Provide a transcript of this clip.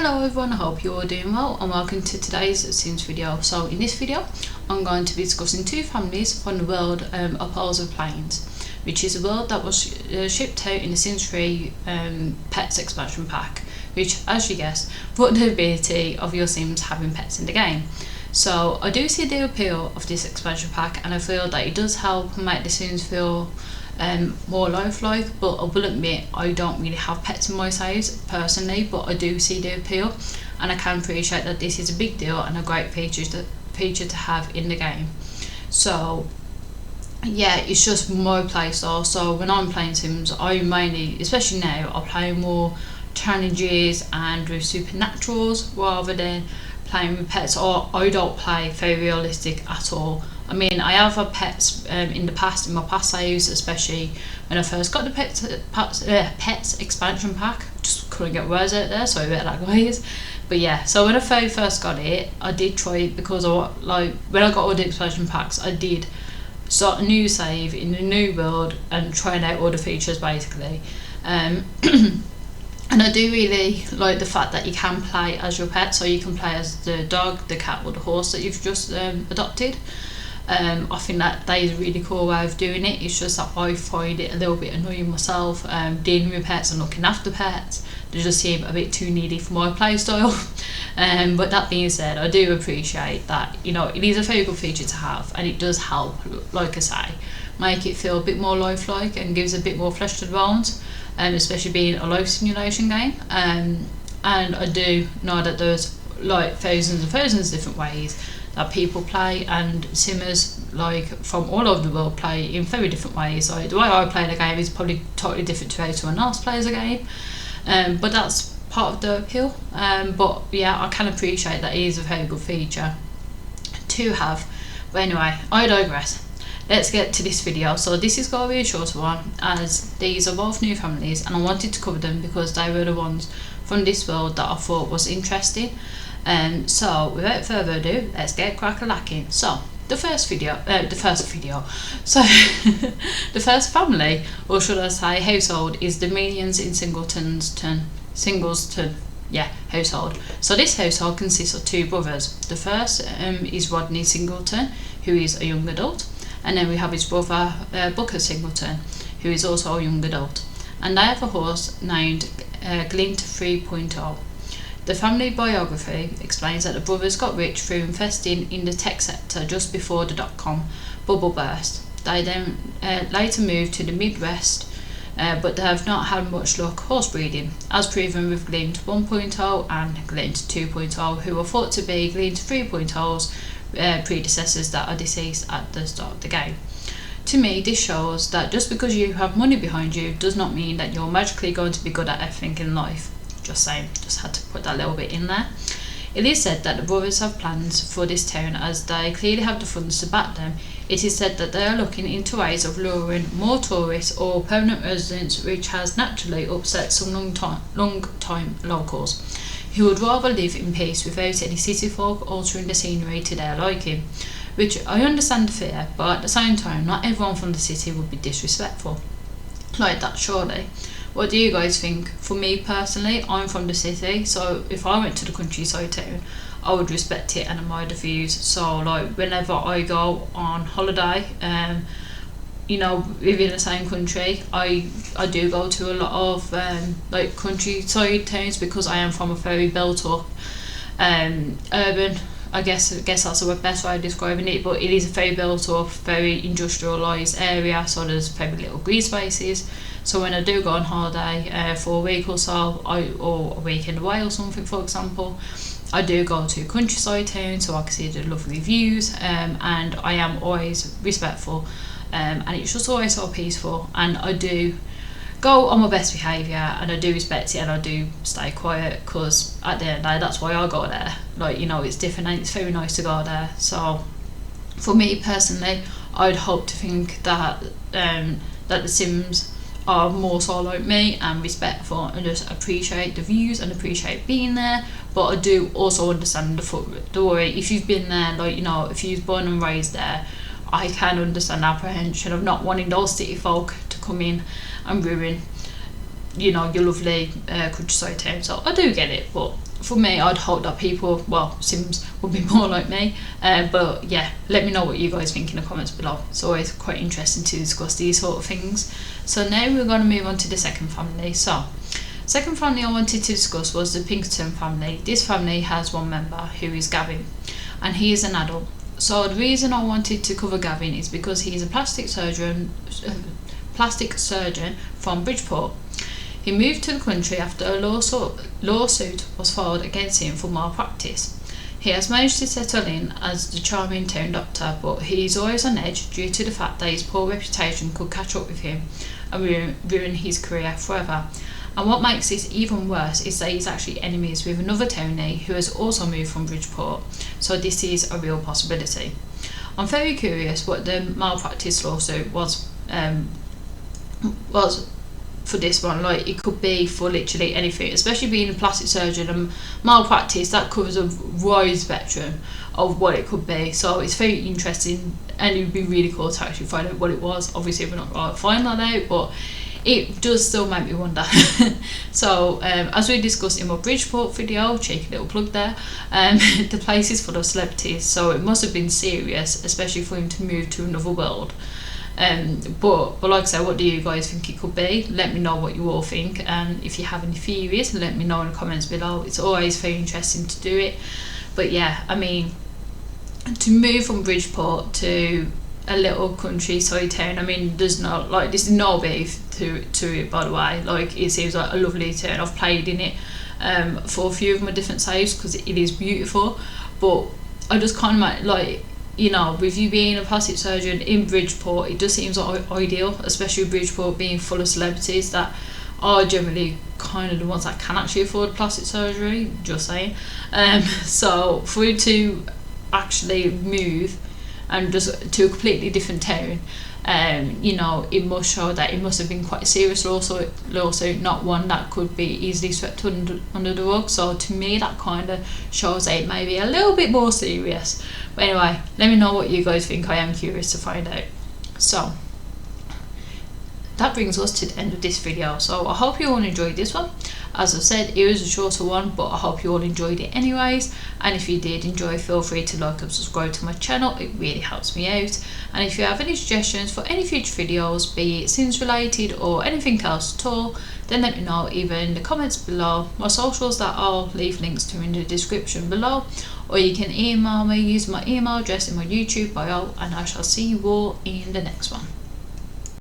Hello everyone, I hope you're all doing well and welcome to today's Sims video. So in this video I'm going to be discussing two families from the world Appaloosa Plains, which is a world that was shipped out in the Sims 3 Pets expansion pack, which, as you guessed, brought the ability of your Sims having pets in the game. So I do see the appeal of this expansion pack, and I feel that it does help make the Sims feel more lifelike, but I will admit I don't really have pets in my size personally, but I do see the appeal and I can appreciate that this is a big deal and a great feature to have in the game. So yeah, it's just my playstyle. So when I'm playing Sims, I mainly, especially now, I play more challenges and with supernaturals rather than playing with pets, or I don't play very realistic at all. I mean, I have had pets in the past, in my past saves, especially when I first got the pets expansion pack. Just couldn't get words out there, sorry about that guys. But yeah, so when I first got it, I did try it because when I got all the expansion packs, I did start a new save in a new world and trying out all the features basically. And I do really like the fact that you can play as your pet, so you can play as the dog, the cat or the horse that you've just adopted. I think that is a really cool way of doing it. It's just that I find it a little bit annoying myself, dealing with pets and looking after pets. They just seem a bit too needy for my playstyle. But that being said, I do appreciate that, you know, it is a very good feature to have, and it does help, like I say, make it feel a bit more lifelike and gives a bit more flesh to the bones, especially being a life simulation game. And I do know that there's like thousands and thousands of different ways that people play, and simmers like from all over the world play in very different ways. Like the way I play the game is probably totally different to how someone else plays a game, but that's part of the appeal. But yeah, I can appreciate that it is a very good feature to have. But anyway, I digress. Let's get to this video. So this is going to be a shorter one, as these are both new families and I wanted to cover them because they were the ones from this world that I thought was interesting. So without further ado, let's get crack-a-lacking. So the first so the first family, or should I say household, is the Millions in Singleston household. So this household consists of two brothers. The first is Rodney Singleton, who is a young adult, and then we have his brother Booker Singleton, who is also a young adult, and they have a horse named Glint 3.0. The family biography explains that the brothers got rich through investing in the tech sector just before the dot-com bubble burst. They then later moved to the Midwest, but they have not had much luck horse breeding, as proven with Glint 1.0 and Glint 2.0, who are thought to be Glint 3.0's predecessors that are deceased at the start of the game. To me, this shows that just because you have money behind you does not mean that you're magically going to be good at everything in life. Just saying, just had to put that little bit in there. It is said that the brothers have plans for this town, as they clearly have the funds to back them. It is said that they are looking into ways of luring more tourists or permanent residents, which has naturally upset some long-time locals, who would rather live in peace without any city folk altering the scenery to their liking. Which I understand the fear, but at the same time, not everyone from the city would be disrespectful like that, surely. What do you guys think? For me personally, I'm from the city, so if I went to the countryside town, I would respect it and admire the views. So like whenever I go on holiday, you know, within the same country, I do go to a lot of like countryside towns, because I am from a very built up urban, I guess that's the best way of describing it, but it is a very built up, very industrialised area, so there's very little green spaces. So when I do go on holiday for a week or so, or a weekend away or something, for example, I do go to countryside town so I can see the lovely views, and I am always respectful, and it's just always so peaceful, and I do go on my best behaviour, and I do respect it, and I do stay quiet, because at the end of the day, that's why I go there. Like, you know, it's different and it's very nice to go there. So for me personally, I'd hope to think that that the Sims are more so like me and respectful and just appreciate the views and appreciate being there. But I do also understand the worry. If you've been there, like, you know, if you've born and raised there, I can understand the apprehension of not wanting those city folk to come in and ruin, you know, your lovely countryside town. So I do get it, but for me, I'd hope that people, well, Sims would be more like me, but yeah, let me know what you guys think in the comments below. It's always quite interesting to discuss these sort of things. So now we're going to move on to the second family. So second family I wanted to discuss was the Pinkerton family. This family has one member who is Gavin, and he is an adult. So the reason I wanted to cover Gavin is because he is a plastic surgeon from Bridgeport. He moved to the country after a lawsuit was filed against him for malpractice. He has managed to settle in as the charming town doctor, but he is always on edge due to the fact that his poor reputation could catch up with him and ruin his career forever. And what makes this even worse is that he's actually enemies with another Tony who has also moved from Bridgeport, so this is a real possibility. I'm very curious what the malpractice lawsuit was for this one. Like, it could be for literally anything, especially being a plastic surgeon, and malpractice, that covers a wide spectrum of what it could be. So it's very interesting, and it would be really cool to actually find out what it was. Obviously we're not going to find that out, but it does still make me wonder. So as we discussed in my Bridgeport video, cheeky little plug there, the place is full of celebrities, so it must have been serious, especially for him to move to another world. But like I said, what do you guys think it could be? Let me know what you all think, and if you have any theories, let me know in the comments below. It's always very interesting to do it. But yeah, I mean, to move from Bridgeport to a little countryside town, I mean, there's no beef to it, by the way. Like, it seems like a lovely town. I've played in it for a few of my different saves because it is beautiful, but I just kind of like, you know, with you being a plastic surgeon in Bridgeport, it just seems like ideal, especially with Bridgeport being full of celebrities that are generally kind of the ones that can actually afford plastic surgery, just saying. So for you to actually move and just to a completely different town, you know, it must show that it must have been quite a serious lawsuit, not one that could be easily swept under the rug. So to me, that kind of shows that it may be a little bit more serious. But anyway, let me know what you guys think. I am curious to find out. So that brings us to the end of this video. So I hope you all enjoyed this one. As I said, it was a shorter one, but I hope you all enjoyed it anyways. And if you did enjoy, feel free to like and subscribe to my channel. It really helps me out. And if you have any suggestions for any future videos, be it Sims related or anything else at all, then let me know either in the comments below, my socials that I'll leave links to in the description below, or you can email me using my email address in my YouTube bio, and I shall see you all in the next one.